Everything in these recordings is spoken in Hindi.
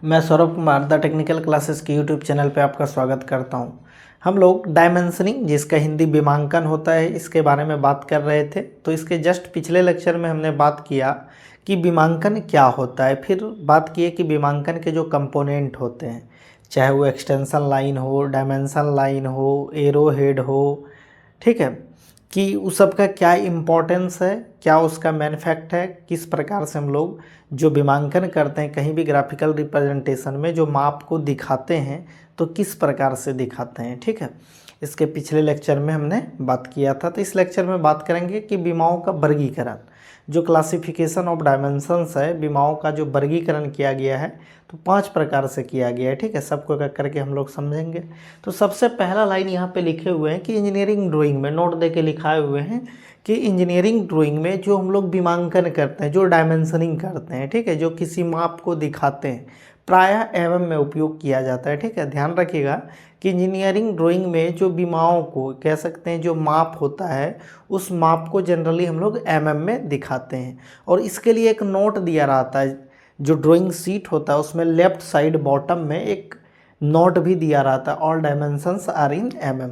मैं Saurabh Kumar the technical classes के यूट्यूब चैनल पे आपका स्वागत करता हूं। हम लोग डायमेंशनिंग, जिसका हिंदी विमांकन होता है, इसके बारे में बात कर रहे थे। तो इसके जस्ट पिछले लेक्चर में हमने बात किया कि विमांकन क्या होता है, फिर बात की कि विमांकन के जो कंपोनेंट होते हैं, चाहे वो एक्सटेंशन लाइन हो, डायमेंशन लाइन हो, एरो हेड हो, ठीक है, कि उस सब का क्या इम्पोर्टेंस है, क्या उसका मेन फैक्ट है, किस प्रकार से हम लोग जो विमांकन करते हैं कहीं भी ग्राफिकल रिप्रेजेंटेशन में जो माप को दिखाते हैं तो किस प्रकार से दिखाते हैं। ठीक है, इसके पिछले लेक्चर में हमने बात किया था। तो इस लेक्चर में बात करेंगे कि विमाओं का वर्गीकरण, जो क्लासिफिकेशन ऑफ डायमेंशंस है, विमाओं का जो वर्गीकरण किया गया है तो 5 प्रकार से किया गया है। ठीक है, सबको एक करके हम लोग समझेंगे। तो सबसे पहला लाइन यहाँ पे लिखे हुए हैं कि इंजीनियरिंग ड्राइंग में नोट दे के लिखाए हुए हैं कि इंजीनियरिंग ड्राइंग में जो हम लोग विमांकन करते हैं, जो डायमेंशनिंग करते हैं, ठीक है, जो किसी माप को दिखाते हैं, प्रायः एमएम में उपयोग किया जाता है। ठीक है, ध्यान रखिएगा कि इंजीनियरिंग ड्राइंग में जो विमाओं को कह सकते हैं, जो माप होता है, उस माप को जनरली हम लोग एमएम में दिखाते हैं। और इसके लिए एक नोट दिया रहता है, जो ड्राइंग शीट होता है उसमें लेफ्ट साइड बॉटम में एक नोट भी दिया रहता है, all dimensions are in mm.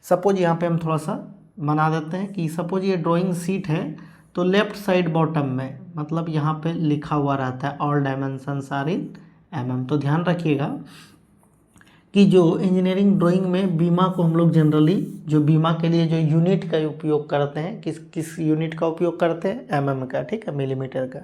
Suppose यहाँ पे हम थोड़ा सा बना देते हैं कि सपोज ये ड्राइंग शीट है, तो लेफ्ट साइड बॉटम में मतलब यहाँ पे लिखा हुआ रहता है all dimensions are in mm. तो ध्यान रखिएगा कि जो इंजीनियरिंग ड्राइंग में बीमा को हम लोग जनरली जो बीमा के लिए जो यूनिट का उपयोग करते हैं, किस यूनिट का उपयोग करते हैं, एमएम का। ठीक है, मिलीमीटर का।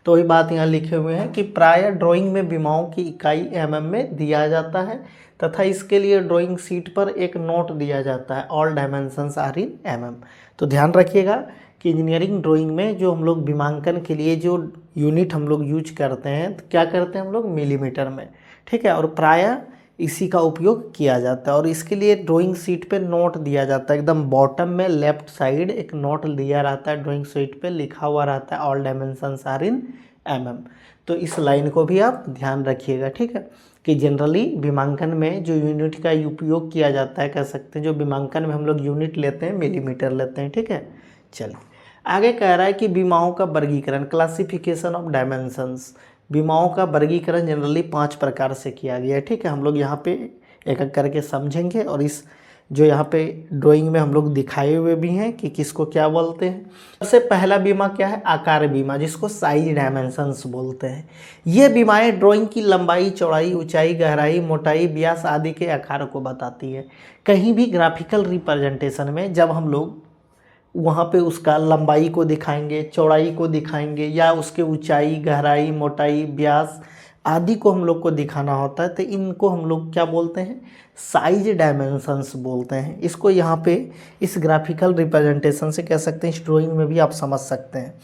तो वही बात यहाँ लिखे हुए हैं कि प्राय ड्राइंग में बीमाओं की इकाई एमएम में दिया जाता है तथा इसके लिए ड्राइंग शीट पर एक नोट दिया जाता है, all dimensions are in mm. तो ध्यान रखिएगा कि इंजीनियरिंग ड्राइंग में जो हम लोग विमांकन के लिए जो यूनिट हम लोग यूज करते हैं, तो क्या करते हैं हम लोग, मिलीमीटर में। ठीक है, और प्रायः इसी का उपयोग किया जाता है। और इसके लिए ड्राइंग शीट पे नोट दिया जाता है, एकदम बॉटम में लेफ्ट साइड एक नोट दिया रहता है, ड्राइंग शीट पे लिखा हुआ रहता है all dimensions are in mm. तो इस लाइन को भी आप ध्यान रखिएगा। ठीक है, कि जनरली विमांकन में जो यूनिट का उपयोग किया जाता है, कह सकते हैं जो विमांकन में हम लोग यूनिट लेते हैं, मिलीमीटर लेते हैं। ठीक है, चलिए आगे कह रहा है कि विमाओं का वर्गीकरण, क्लासिफिकेशन ऑफ डायमेंशंस। विमाओं का वर्गीकरण जनरली 5 प्रकार से किया गया है। ठीक है, हम लोग यहाँ पे एक एक करके समझेंगे और इस जो यहाँ पे ड्राइंग में हम लोग दिखाए हुए भी हैं कि किसको क्या बोलते हैं। सबसे पहला बीमा क्या है, आकार बीमा, जिसको साइज डायमेंशंस बोलते हैं। ये बीमाएं ड्राइंग की लंबाई, चौड़ाई, ऊंचाई, गहराई, मोटाई, व्यास आदि के आकार को बताती है। कहीं भी ग्राफिकल रिप्रेजेंटेशन में जब हम लोग वहाँ पे उसका लंबाई को दिखाएंगे, चौड़ाई को दिखाएंगे, या उसके ऊंचाई, गहराई, मोटाई, व्यास आदि को हम लोग को दिखाना होता है, तो इनको हम लोग क्या बोलते हैं, साइज डायमेंशंस बोलते हैं। इसको यहाँ पे इस ग्राफिकल रिप्रेजेंटेशन से कह सकते हैं, इस ड्राइंग में भी आप समझ सकते हैं।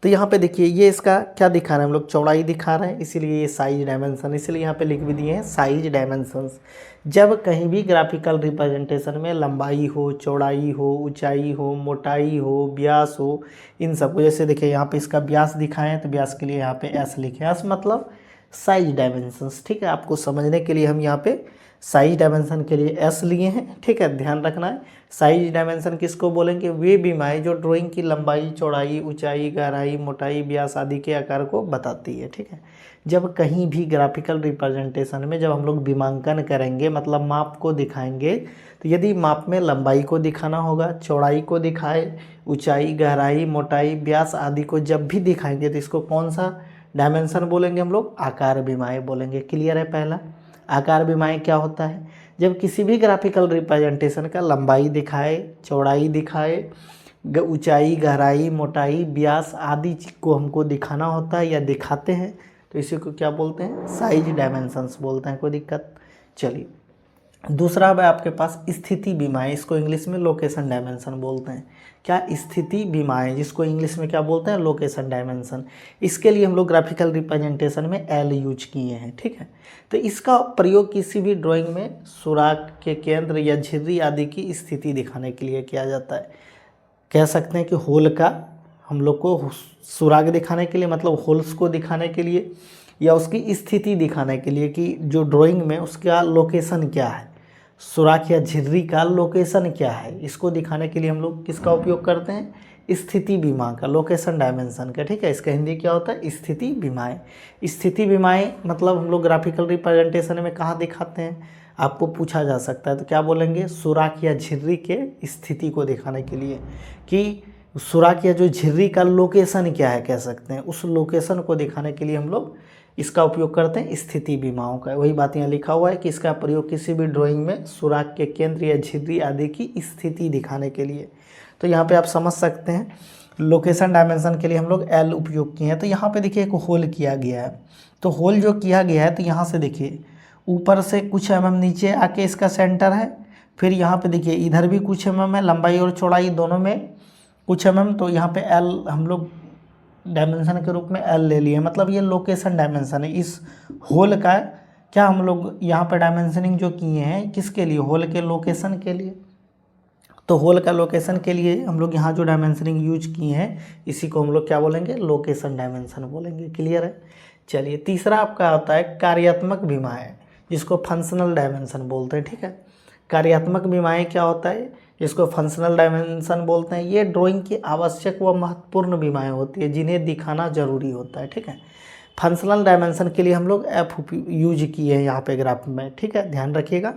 तो यहाँ पे देखिए ये इसका क्या दिखा रहे हैं, हम लोग चौड़ाई दिखा रहे हैं, इसीलिए ये साइज डायमेंशन, इसलिए यहाँ पे लिख भी दिए हैं साइज डायमेंशंस। जब कहीं भी ग्राफिकल रिप्रेजेंटेशन में लंबाई हो, चौड़ाई हो, ऊंचाई हो, मोटाई हो, व्यास हो, इन सबको, जैसे देखिए यहाँ पे इसका व्यास दिखाएं हैं तो व्यास के लिए यहाँ पे एस लिखे, एस मतलब साइज डायमेंशंस। ठीक है, आपको समझने के लिए हम यहाँ पे साइज डायमेंशन के लिए एस लिए हैं। ठीक है, ध्यान रखना है। साइज डायमेंशन किसको बोलेंगे, वे बीमाएं जो ड्राइंग की लंबाई, चौड़ाई, ऊंचाई, गहराई, मोटाई, व्यास आदि के आकार को बताती है। ठीक है, जब कहीं भी ग्राफिकल रिप्रेजेंटेशन में जब हम लोग विमांकन करेंगे, मतलब माप को दिखाएंगे, तो यदि माप में लंबाई को दिखाना होगा, चौड़ाई को दिखाए, ऊंचाई, गहराई, मोटाई, व्यास आदि को जब भी दिखाएंगे, तो इसको कौन सा डायमेंशन बोलेंगे हम लोग, आकार बीमाएं बोलेंगे। क्लियर है। पहला आकार बीमाएं क्या होता है, जब किसी भी ग्राफिकल रिप्रेजेंटेशन का लंबाई दिखाए, चौड़ाई दिखाए, ऊंचाई, गहराई, मोटाई, व्यास आदि को हमको दिखाना होता है या दिखाते हैं, तो इसी को क्या बोलते हैं, साइज डायमेंशंस बोलते हैं। कोई दिक्कत। चलिए दूसरा है आपके पास स्थिति बीमाएं, इसको इंग्लिश में लोकेशन डायमेंशन बोलते हैं। क्या, स्थिति बीमाएं, जिसको इंग्लिश में क्या बोलते हैं, लोकेशन डायमेंशन। इसके लिए हम लोग ग्राफिकल रिप्रेजेंटेशन में एल यूज किए हैं। ठीक है, तो इसका प्रयोग किसी भी ड्राइंग में सुराग के केंद्र या झिर्री आदि की स्थिति दिखाने के लिए किया जाता है। कह सकते हैं कि होल का हम लोग को सुराग दिखाने के लिए, मतलब होल्स को दिखाने के लिए, या उसकी स्थिति दिखाने के लिए कि जो ड्राइंग में उसका लोकेशन क्या है, सुराख या झिर्री का लोकेशन क्या है, इसको दिखाने के लिए हम लोग किसका उपयोग करते हैं, स्थिति बीमा का, लोकेशन डायमेंशन का, ठीक है। इसका हिंदी क्या होता है? स्थिति बीमाएँ। स्थिति बीमाएँ मतलब हम लोग ग्राफिकल रिप्रेजेंटेशन में कहाँ दिखाते हैं, आपको पूछा जा सकता है, तो क्या बोलेंगे? सुराख या झिर्री के स्थिति को दिखाने के लिए, कि सुराख या जो झिर्री का लोकेशन क्या है कह सकते हैं, उस लोकेशन को दिखाने के लिए हम लोग इसका उपयोग करते हैं स्थिति बीमाओं का। वही बात यहाँ लिखा हुआ है कि इसका प्रयोग किसी भी ड्राइंग में सुराख के केंद्र या झिर्री आदि की स्थिति दिखाने के लिए। तो यहाँ पे आप समझ सकते हैं लोकेशन डायमेंशन के लिए हम लोग एल उपयोग किए हैं। तो यहाँ पे देखिए एक होल किया गया है, तो होल जो किया गया है तो यहाँ से देखिए ऊपर से कुछ mm नीचे आके इसका सेंटर है, फिर यहाँ पे देखिए इधर भी कुछ mm है, लंबाई और चौड़ाई दोनों में कुछ mm, तो यहाँ पे एल हम लोग डायमेंशन के रूप में एल ले लिए, मतलब ये लोकेशन डायमेंशन है इस होल का। क्या हम लोग यहाँ पे डायमेंशनिंग जो किए हैं किसके लिए? होल के लोकेशन के लिए। तो होल का लोकेशन के लिए हम लोग यहाँ जो डायमेंशनिंग यूज किए हैं इसी को हम लोग क्या बोलेंगे? लोकेशन डायमेंशन बोलेंगे। क्लियर है? चलिए तीसरा आपका होता है कार्यात्मक बीमाएँ, जिसको फंक्शनल डायमेंशन बोलते हैं, ठीक है। कार्यात्मक बीमाएँ क्या होता है? इसको फंक्शनल डायमेंशन बोलते हैं। ये ड्राइंग की आवश्यक व महत्वपूर्ण बीमाएँ होती है जिन्हें दिखाना जरूरी होता है, ठीक है। फंक्शनल डायमेंशन के लिए हम लोग एफ यूज किए हैं यहाँ पे ग्राफ में, ठीक है। ध्यान रखिएगा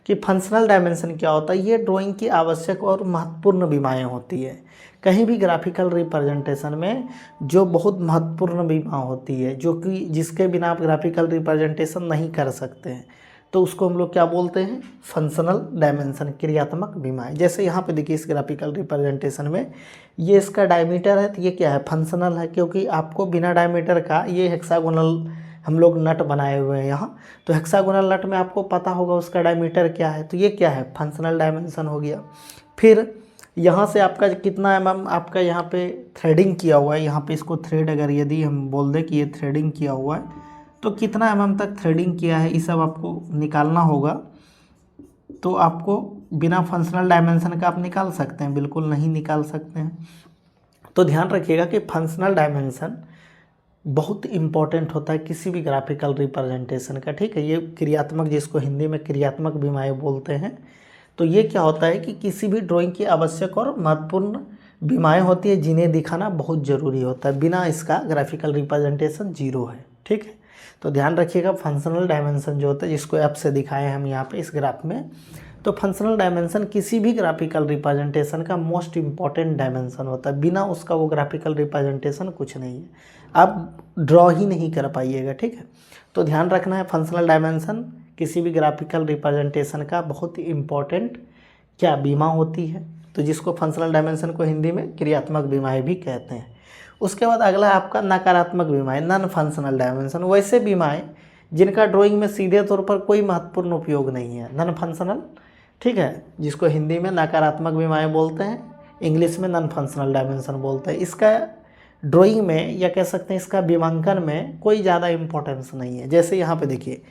कि फंक्शनल डायमेंशन क्या होता है? ये ड्राइंग की आवश्यक और महत्वपूर्ण बीमाएँ होती है। कहीं भी ग्राफिकल रिप्रेजेंटेशन में जो बहुत महत्वपूर्ण बीमा होती है, जो कि जिसके बिना आप ग्राफिकल रिप्रेजेंटेशन नहीं कर सकते हैं, तो उसको हम लोग क्या बोलते हैं? फंक्शनल डायमेंशन, क्रियात्मक बीमाएँ। जैसे यहाँ पे देखिए इस ग्राफिकल रिप्रेजेंटेशन में ये इसका डायमीटर है, तो ये क्या है? फंक्शनल है, क्योंकि आपको बिना डायमीटर का ये हेक्सागोनल हम लोग नट बनाए हुए हैं यहाँ, तो हेक्सागोनल नट में आपको पता होगा उसका डायमीटर क्या है, तो ये क्या है? फंक्शनल डायमेंशन हो गया। फिर यहाँ से आपका कितना mm आपका यहाँ पे थ्रेडिंग किया हुआ है, यहाँ पे इसको थ्रेड अगर यदि हम बोल दें कि ये थ्रेडिंग किया हुआ है, तो कितना mm तक थ्रेडिंग किया है ये सब आपको निकालना होगा। तो आपको बिना फंक्शनल डायमेंशन का आप निकाल सकते हैं? बिल्कुल नहीं निकाल सकते हैं। तो ध्यान रखिएगा कि फंक्शनल डायमेंशन बहुत इम्पॉर्टेंट होता है किसी भी ग्राफिकल रिप्रेजेंटेशन का, ठीक है। ये क्रियात्मक, जिसको हिंदी में क्रियात्मक बीमाएँ बोलते हैं, तो ये क्या होता है कि किसी भी ड्राइंग की आवश्यक और महत्वपूर्ण बीमाएँ होती है जिन्हें दिखाना बहुत ज़रूरी होता है, बिना इसका ग्राफिकल रिप्रेजेंटेशन जीरो है, ठीक है। तो ध्यान रखिएगा फंक्शनल डायमेंशन जो होता है, जिसको एफ से दिखाए हैं हम यहाँ पे इस ग्राफ में, तो फंक्शनल डायमेंशन किसी भी ग्राफिकल रिप्रेजेंटेशन का मोस्ट इम्पॉर्टेंट डायमेंशन होता है। बिना उसका वो ग्राफिकल रिप्रेजेंटेशन कुछ नहीं है, आप ड्रॉ ही नहीं कर पाइएगा, ठीक है। तो ध्यान रखना है फंक्शनल डायमेंशन किसी भी ग्राफिकल रिप्रेजेंटेशन का बहुत ही इम्पॉर्टेंट क्या बीमा होती है, तो जिसको फंक्शनल डायमेंशन को हिंदी में क्रियात्मक बीमाएँ भी कहते हैं। उसके बाद अगला है आपका नकारात्मक बीमाएँ, नॉन फंक्शनल डायमेंशन, वैसे बीमाएँ जिनका ड्राइंग में सीधे तौर पर कोई महत्वपूर्ण उपयोग नहीं है, नॉन फंक्शनल, ठीक है, जिसको हिंदी में नकारात्मक बीमाएँ बोलते हैं, इंग्लिश में नॉन फंक्शनल डायमेंशन बोलते हैं। इसका ड्राइंग में या कह सकते हैं इसका बीमांकन में कोई ज़्यादा इंपॉर्टेंस नहीं है। जैसे यहाँ पे देखिए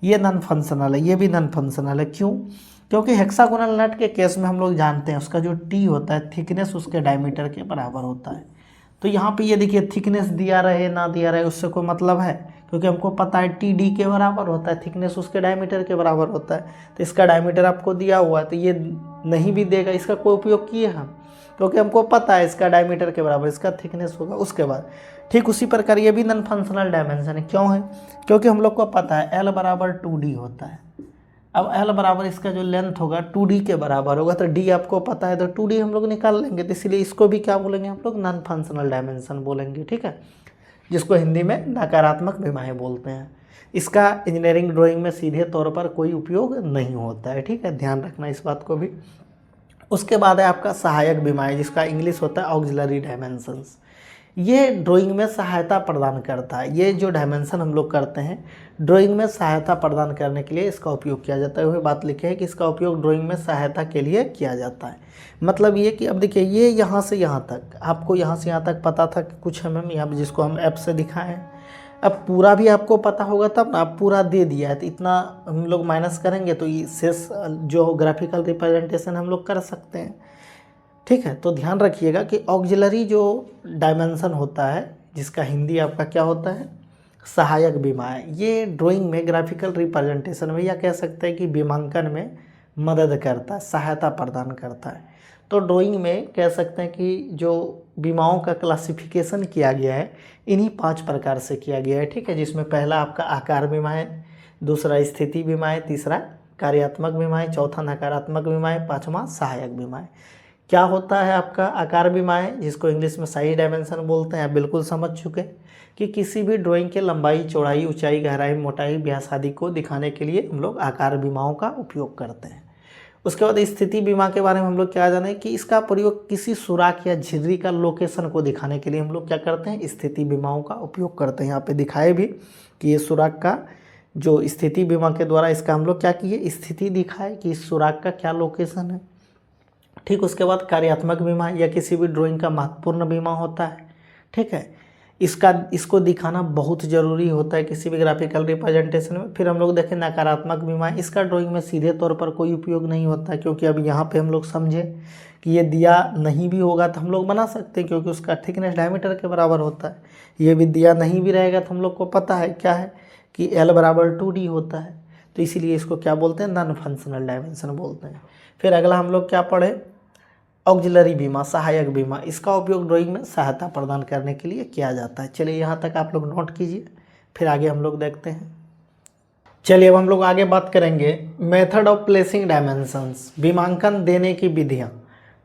ये नॉन फंक्शनल है, ये भी नॉन फंक्शनल है, क्यों? क्योंकि हेक्सागोनल नट के केस में हम लोग जानते हैं उसका जो टी होता है थिकनेस उसके डायमीटर के बराबर होता है। तो यहाँ पे ये देखिए थिकनेस दिया रहे ना दिया रहे उससे कोई मतलब है, क्योंकि हमको पता है टी डी के बराबर होता है, थिकनेस उसके डायमीटर के बराबर होता है। तो इसका डायमीटर आपको दिया हुआ है, तो ये नहीं भी देगा, इसका कोई उपयोग किए हम, क्योंकि हमको पता है इसका डायमीटर के बराबर इसका थिकनेस होगा। उसके बाद ठीक उसी प्रकार ये भी नॉन फंक्शनल डायमेंशन है, क्यों है? क्योंकि हम लोग को पता है एल बराबर 2D होता है। अब एल बराबर इसका जो लेंथ होगा 2D के बराबर होगा, तो डी आपको पता है, तो 2D हम लोग निकाल लेंगे, तो इसलिए इसको भी क्या बोलेंगे हम लोग? नॉन फंक्शनल डायमेंशन बोलेंगे, ठीक है, जिसको हिंदी में नकारात्मक बीमाएँ बोलते हैं। इसका इंजीनियरिंग ड्राइंग में सीधे तौर पर कोई उपयोग नहीं होता है, ठीक है, ध्यान रखना इस बात को भी। उसके बाद है आपका सहायक बीमाएँ, जिसका इंग्लिश होता है ऑक्सिलरी डायमेंशंस। ये ड्राइंग में सहायता प्रदान करता है। ये जो डायमेंशन हम लोग करते हैं ड्राइंग में सहायता प्रदान करने के लिए इसका उपयोग किया जाता है। वही बात लिखे है कि इसका उपयोग ड्राइंग में सहायता के लिए किया जाता है। मतलब ये कि अब देखिए ये यहाँ से यहाँ तक, आपको यहाँ से यहाँ तक पता था कि कुछ mm यहाँ पर, जिसको हम एफ से दिखाए हैं। अब पूरा भी आपको पता होगा तब ना, आप पूरा दे दिया है तो इतना हम लोग माइनस करेंगे तो ये शेष जो ग्राफिकल रिप्रेजेंटेशन हम लोग कर सकते हैं, ठीक है। तो ध्यान रखिएगा कि ऑक्सिलरी जो डायमेंशन होता है, जिसका हिंदी आपका क्या होता है? सहायक बीमाएँ। ये ड्राइंग में ग्राफिकल रिप्रेजेंटेशन में या कह सकते हैं कि बीमांकन में मदद करता है, सहायता प्रदान करता है। तो ड्राइंग में कह सकते हैं कि जो विमाओं का क्लासिफिकेशन किया गया है इन्हीं 5 प्रकार से किया गया है, ठीक है। जिसमें पहला आपका आकार विमा है, दूसरा स्थिति विमा है, तीसरा कार्यात्मक विमा है, चौथा नकारात्मक विमा है, पाँचवा सहायक विमा है। क्या होता है आपका आकार विमा है, जिसको इंग्लिश में साइज डायमेंशन बोलते हैं। आप बिल्कुल समझ चुके कि किसी भी ड्राइंग के लंबाई, चौड़ाई, ऊंचाई, गहराई, मोटाई, व्यास आदि को दिखाने के लिए हम लोग आकार विमाओं का उपयोग करते हैं। उसके बाद स्थिति विमा के बारे में हम लोग क्या जाने कि इसका प्रयोग किसी सुराख या झिर्री का लोकेशन को दिखाने के लिए हम लोग क्या करते हैं, स्थिति विमाओं का उपयोग करते हैं। यहाँ पे दिखाए भी कि ये सुराख का जो स्थिति विमा के द्वारा इसका हम लोग क्या किए, स्थिति दिखाए कि इस सुराख का क्या लोकेशन है। ठीक, उसके बाद कार्यात्मक बीमा या किसी भी ड्राइंग का महत्वपूर्ण बीमा होता है, ठीक है। इसको दिखाना बहुत ज़रूरी होता है किसी भी ग्राफिकल रिप्रेजेंटेशन में। फिर हम लोग देखें नकारात्मक बीमा, इसका ड्राइंग में सीधे तौर पर कोई उपयोग नहीं होता है, क्योंकि अब यहाँ पे हम लोग समझे कि ये दिया नहीं भी होगा तो हम लोग बना सकते हैं, क्योंकि उसका थिकनेस डायमीटर के बराबर होता है। ये भी दिया नहीं भी रहेगा तो हम लोग को पता है क्या है कि L = 2D होता है, तो इसीलिए इसको क्या बोलते हैं, नॉन फंक्शनल डायमेंशन बोलते हैं। फिर अगला हम लोग क्या पढ़े, ऑक्सिलरी बीमा, सहायक बीमा। इसका उपयोग ड्राइंग में सहायता प्रदान करने के लिए किया जाता है। चलिए यहाँ तक आप लोग नोट कीजिए, फिर आगे हम लोग देखते हैं। चलिए अब हम लोग आगे बात करेंगे मेथड ऑफ प्लेसिंग डायमेंशंस, बीमांकन देने की विधियाँ,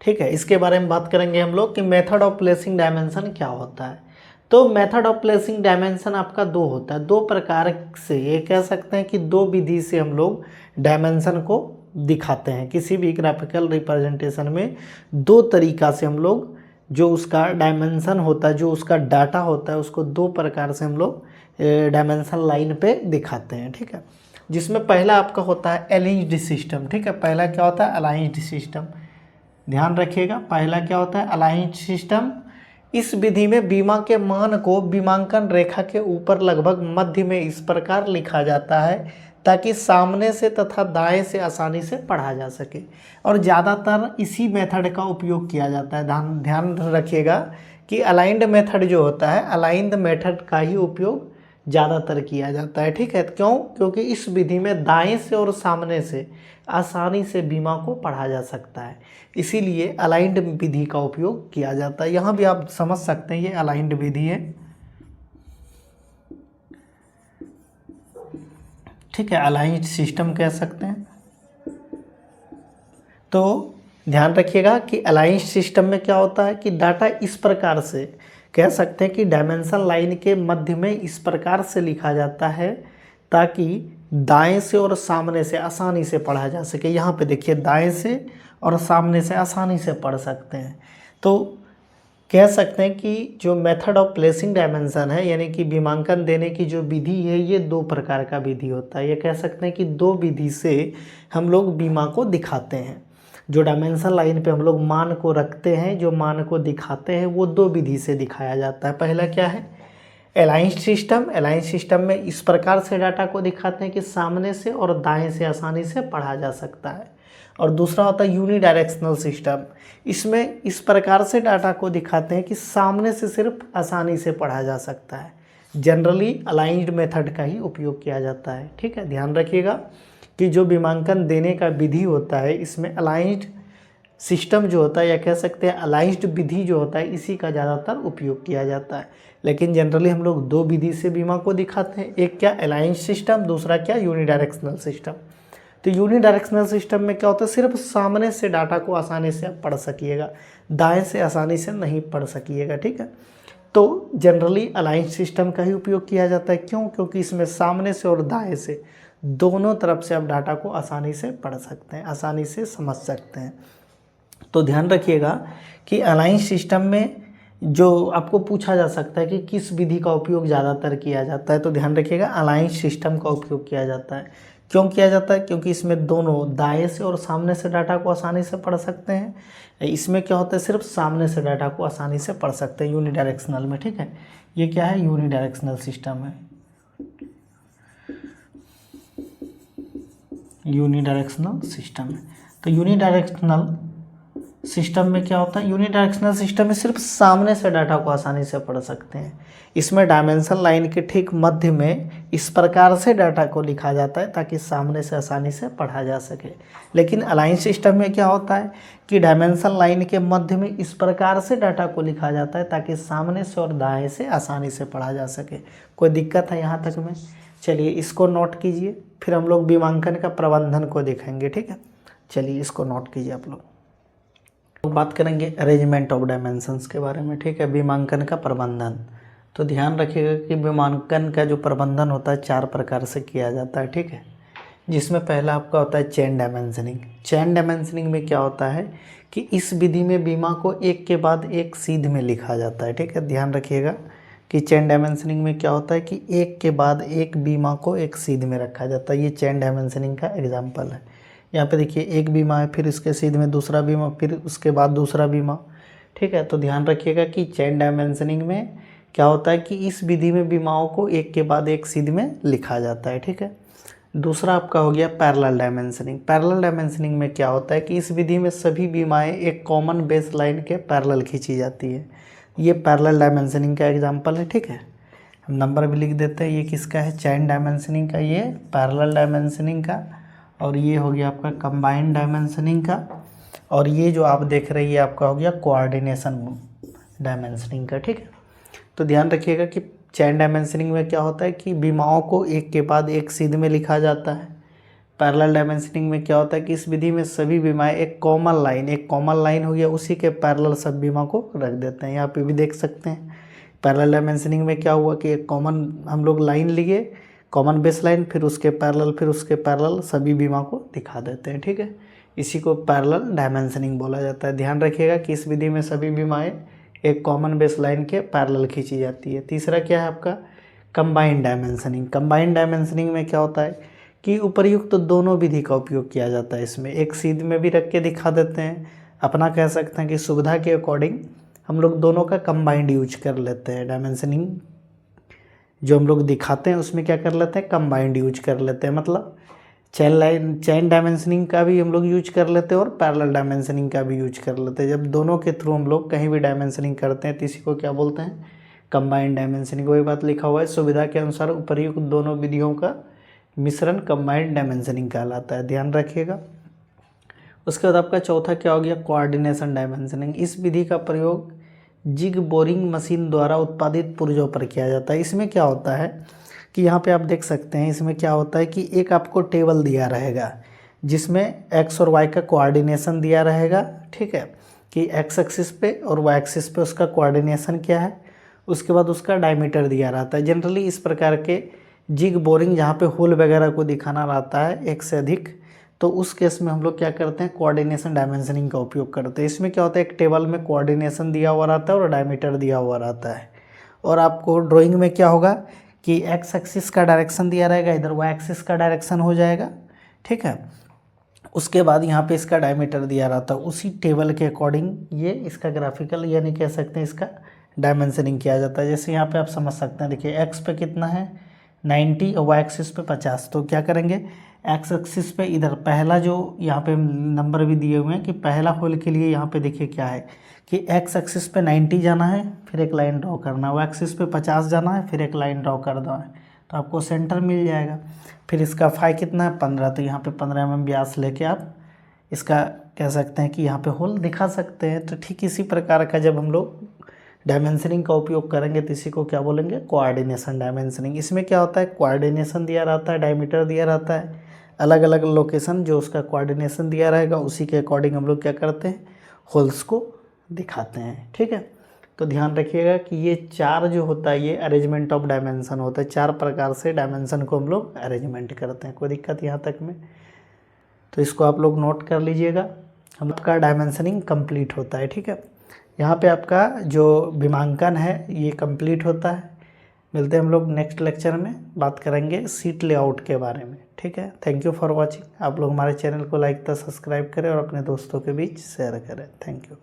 ठीक है। इसके बारे में बात करेंगे हम लोग कि मेथड ऑफ प्लेसिंग डायमेंशन क्या होता है। तो मेथड ऑफ प्लेसिंग डायमेंशन आपका 2 होता है, 2 प्रकार से, ये कह सकते हैं कि 2 विधि से हम लोग डायमेंशन को दिखाते हैं। किसी भी ग्राफिकल रिप्रेजेंटेशन में 2 तरीका से हम लोग जो उसका डायमेंशन होता है, जो उसका डाटा होता है, उसको 2 प्रकार से हम लोग डायमेंशन लाइन पे दिखाते हैं, ठीक है। जिसमें पहला आपका होता है अलाइन्ड सिस्टम, ठीक है। पहला क्या होता है, अलाइन्ड सिस्टम, ध्यान रखिएगा। पहला क्या होता है, अलाइन्ड सिस्टम। इस विधि में बीमा के मान को बीमांकन रेखा के ऊपर लगभग मध्य में इस प्रकार लिखा जाता है ताकि सामने से तथा दाएं से आसानी से पढ़ा जा सके, और ज़्यादातर इसी मेथड का उपयोग किया जाता है। ध्यान रखिएगा कि अलाइंड मेथड जो होता है, अलाइंड मेथड का ही उपयोग ज़्यादातर किया जाता है, ठीक है। क्यों? क्योंकि इस विधि में दाएं से और सामने से आसानी से बीमा को पढ़ा जा सकता है, इसीलिए अलाइंड विधि का उपयोग किया जाता है। यहाँ भी आप समझ सकते हैं ये अलाइंड विधि है, ठीक है, अलाइंड सिस्टम कह सकते हैं। तो ध्यान रखिएगा कि अलाइंड सिस्टम में क्या होता है कि डाटा इस प्रकार से कह सकते हैं कि डायमेंशन लाइन के मध्य में इस प्रकार से लिखा जाता है ताकि दाएं से और सामने से आसानी से पढ़ा जा सके। यहाँ पे देखिए दाएं से और सामने से आसानी से पढ़ सकते हैं। तो कह सकते हैं कि जो मेथड ऑफ प्लेसिंग डायमेंशन है, यानी कि बीमांकन देने की जो विधि है, ये 2 प्रकार का विधि होता है। ये कह सकते हैं कि 2 विधि से हम लोग बीमा को दिखाते हैं। जो डायमेंशन लाइन पे हम लोग मान को रखते हैं, जो मान को दिखाते हैं, वो 2 विधि से दिखाया जाता है। पहला क्या है, अलाइंड सिस्टम। अलाइंड सिस्टम में इस प्रकार से डाटा को दिखाते हैं कि सामने से और दाएं से आसानी से पढ़ा जा सकता है। और दूसरा होता है यूनिडायरेक्शनल सिस्टम। इसमें इस प्रकार से डाटा को दिखाते हैं कि सामने से सिर्फ आसानी से पढ़ा जा सकता है। जनरली अलाइंड मेथड का ही उपयोग किया जाता है, ठीक है। ध्यान रखिएगा कि जो बीमांकन देने का विधि होता है, इसमें अलाइंड सिस्टम जो होता है, या कह सकते हैं अलाइंड विधि जो होता है, इसी का ज़्यादातर उपयोग किया जाता है। लेकिन जनरली हम लोग 2 विधि से बीमा को दिखाते हैं, एक क्या अलाइंड सिस्टम, दूसरा क्या यूनिडायरेक्शनल सिस्टम। तो यूनिडायरेक्शनल सिस्टम में क्या होता है, सिर्फ सामने से डाटा को आसानी से आप पढ़ सकिएगा, दाएं से आसानी से नहीं पढ़ सकिएगा, ठीक है। तो जनरली अलाइंड सिस्टम का ही उपयोग किया जाता है। क्यों? क्योंकि इसमें सामने से और दाएं से दोनों तरफ से आप डाटा को आसानी से पढ़ सकते हैं, आसानी से समझ सकते हैं। तो ध्यान रखिएगा कि अलाइंड सिस्टम में जो आपको पूछा जा सकता है कि किस विधि का उपयोग ज़्यादातर किया जाता है, तो ध्यान रखिएगा अलाइंड सिस्टम का उपयोग किया जाता है। क्यों किया जाता है? क्योंकि इसमें दोनों दाएं से और सामने से डाटा को आसानी से पढ़ सकते हैं। इसमें क्या होता है, सिर्फ सामने से डाटा को आसानी से पढ़ सकते हैं यूनिडायरेक्शनल में, ठीक है। ये क्या है, यूनिडायरेक्शनल सिस्टम है, यूनिडायरेक्शनल सिस्टम है। तो यूनिडायरेक्शनल सिस्टम में क्या होता है, यूनिडायरेक्शनल सिस्टम में सिर्फ सामने से डाटा को आसानी से पढ़ सकते हैं। इसमें डायमेंशन लाइन के ठीक मध्य में इस प्रकार से डाटा को लिखा जाता है ताकि सामने से आसानी से पढ़ा जा सके। लेकिन अलाइन सिस्टम में क्या होता है कि डायमेंशन लाइन के मध्य में इस प्रकार से डाटा को लिखा जाता है ताकि सामने से और दाएं से आसानी से पढ़ा जा सके। कोई दिक्कत है यहाँ तक में? चलिए इसको नोट कीजिए, फिर हम लोग विमांकन का प्रबंधन को देखेंगे। ठीक है, चलिए इसको नोट कीजिए आप लोग। तो बात करेंगे अरेंजमेंट ऑफ डायमेंशंस के बारे में। ठीक है, विमांकन का प्रबंधन। तो ध्यान रखिएगा कि विमांकन का जो प्रबंधन होता है 4 प्रकार से किया जाता है। ठीक है, जिसमें पहला आपका होता है चेन डायमेंशनिंग। चेन डायमेंशनिंग में क्या होता है कि इस विधि में बीमा को एक के बाद एक सीध में लिखा जाता है। ठीक है, ध्यान रखिएगा कि चेन डायमेंशनिंग में क्या होता है कि एक के बाद एक बीमा को एक सीध में रखा जाता है। ये चेन डायमेंशनिंग का एग्जाम्पल है। यहाँ पे देखिए एक बीमा है, फिर इसके सीध में दूसरा बीमा, फिर उसके बाद दूसरा बीमा। ठीक है, तो ध्यान रखिएगा कि चेन डायमेंशनिंग में क्या होता है कि इस विधि में बीमाओं को एक के बाद एक सीध में लिखा जाता है। ठीक है, दूसरा आपका हो गया पैरेलल डायमेंशनिंग। पैरेलल डायमेंशनिंग में क्या होता है कि इस विधि में सभी बीमाएं एक कॉमन बेस लाइन के पैरेलल खींची जाती है। ये पैरेलल डायमेंशनिंग का एग्जाम्पल है। ठीक है, हम नंबर भी लिख देते हैं। ये किसका है? चेन डायमेंशनिंग का, ये पैरेलल डायमेंशनिंग का, और ये हो गया आपका कंबाइंड डायमेंशनिंग का, और ये जो आप देख रहे हैं ये आपका हो गया कोऑर्डिनेशन डायमेंशनिंग का। ठीक है, तो ध्यान रखिएगा कि चेन डायमेंशनिंग में क्या होता है कि बीमाओं को एक के बाद एक सीध में लिखा जाता है। पैरेलल डायमेंशनिंग में क्या होता है कि इस विधि में सभी बीमाएं एक कॉमन लाइन हो गया, उसी के पैरेलल सब बीमा को रख देते हैं। यहाँ पे भी देख सकते हैं पैरेलल डायमेंशनिंग में क्या हुआ कि एक कॉमन हम लोग लाइन लिए, कॉमन बेस लाइन, फिर उसके पैरेलल सभी बीमा को दिखा देते हैं। ठीक है, इसी को पैरेलल डायमेंशनिंग बोला जाता है। ध्यान रखिएगा कि इस विधि में सभी बीमाएं एक कॉमन बेस लाइन के पैरेलल खींची जाती है। तीसरा क्या है आपका? Combined dimensioning. कंबाइंड डायमेंशनिंग में क्या होता है कि उपर्युक्त दोनों विधि का उपयोग किया जाता है। इसमें एक सीध में भी रख के दिखा देते हैं, अपना कह सकते हैं कि सुविधा के अकॉर्डिंग हम लोग दोनों का कंबाइंड यूज कर लेते हैं। डायमेंशनिंग जो हम लोग दिखाते हैं उसमें क्या कर लेते हैं? कंबाइंड यूज कर लेते हैं। मतलब चेन डायमेंशनिंग का भी हम लोग यूज कर लेते हैं और पैरेलल डायमेंशनिंग का भी यूज कर लेते हैं। जब दोनों के थ्रू हम लोग कहीं भी डायमेंशनिंग करते हैं तो इसी को क्या बोलते हैं? Combined dimensioning. वही बात लिखा हुआ है, सुविधा के अनुसार उपर्युक्त दोनों विधियों का मिश्रण कंबाइंड डायमेंशनिंग कहलाता है। ध्यान रखिएगा। उसके बाद आपका चौथा क्या हो गया? Coordination dimensioning. इस विधि का प्रयोग जिग बोरिंग मशीन द्वारा उत्पादित पुर्जों पर किया जाता है। इसमें क्या होता है कि यहाँ पे आप देख सकते हैं, इसमें क्या होता है कि एक आपको टेबल दिया रहेगा जिसमें एक्स और वाई का कोऑर्डिनेशन दिया रहेगा। ठीक है, कि एक्स एक्सिस पे और वाई एक्सिस पे उसका कोऑर्डिनेशन क्या है, उसके बाद उसका डायमीटर दिया रहता है। जनरली इस प्रकार के जिग बोरिंग जहाँ पे होल वगैरह को दिखाना रहता है एक से अधिक, तो उस केस में हम लोग क्या करते हैं? कोऑर्डिनेशन डायमेंशनिंग का उपयोग करते हैं। इसमें क्या होता है, एक टेबल में कोऑर्डिनेशन दिया हुआ रहता है और डायमीटर दिया हुआ रहता है, और आपको ड्राइंग में क्या होगा कि एक्स एक्सिस का डायरेक्शन दिया रहेगा, इधर वाई एक्सिस का डायरेक्शन हो जाएगा। ठीक है, उसके बाद यहाँ पे इसका डायमीटर दिया रहता है। उसी टेबल के अकॉर्डिंग ये इसका ग्राफिकल यानी कह सकते हैं इसका डायमेंशनिंग किया जाता है। जैसे यहाँ पे आप समझ सकते हैं, देखिए एक्स पे कितना है 90 और वाई एक्सिस पे 50। तो क्या करेंगे, एक्स एक्सिस पे इधर पहला जो यहाँ पे नंबर भी दिए हुए हैं कि पहला होल के लिए यहाँ पे देखिए क्या है कि एक्स एक्सिस पे 90 जाना है, फिर एक लाइन ड्रॉ करना है, वाई एक्सिस पे 50 जाना है, फिर एक लाइन ड्रॉ कर दो है, तो आपको सेंटर मिल जाएगा। फिर इसका फाई कितना है 15, तो यहाँ पे 15 mm व्यास लेके आप इसका कह सकते हैं कि यहाँ पे होल दिखा सकते हैं। तो ठीक इसी प्रकार का जब हम लोग डायमेंशनिंग का उपयोग करेंगे तो इसी को क्या बोलेंगे? Coordination dimensioning. इसमें क्या होता है, कोऑर्डिनेशन दिया रहता है, डायमीटर दिया रहता है, अलग अलग लोकेशन जो उसका कोऑर्डिनेशन दिया रहेगा उसी के अकॉर्डिंग हम लोग क्या करते हैं? होल्स को दिखाते हैं। ठीक है, तो ध्यान रखिएगा कि ये 4 जो होता है ये अरेंजमेंट ऑफ डायमेंशन होता है। 4 प्रकार से डायमेंशन को हम लोग अरेंजमेंट करते हैं। कोई दिक्कत यहाँ तक में? तो इसको आप लोग नोट कर लीजिएगा। हम लोग का डायमेंशनिंग कंप्लीट होता है। ठीक है, यहाँ पे आपका जो विमांकन है ये कंप्लीट होता है। मिलते हैं हम लोग नेक्स्ट लेक्चर में, बात करेंगे सीट लेआउट के बारे में। ठीक है, थैंक यू फॉर वॉचिंग। आप लोग हमारे चैनल को लाइक तथा सब्सक्राइब करें और अपने दोस्तों के बीच शेयर करें। Thank you.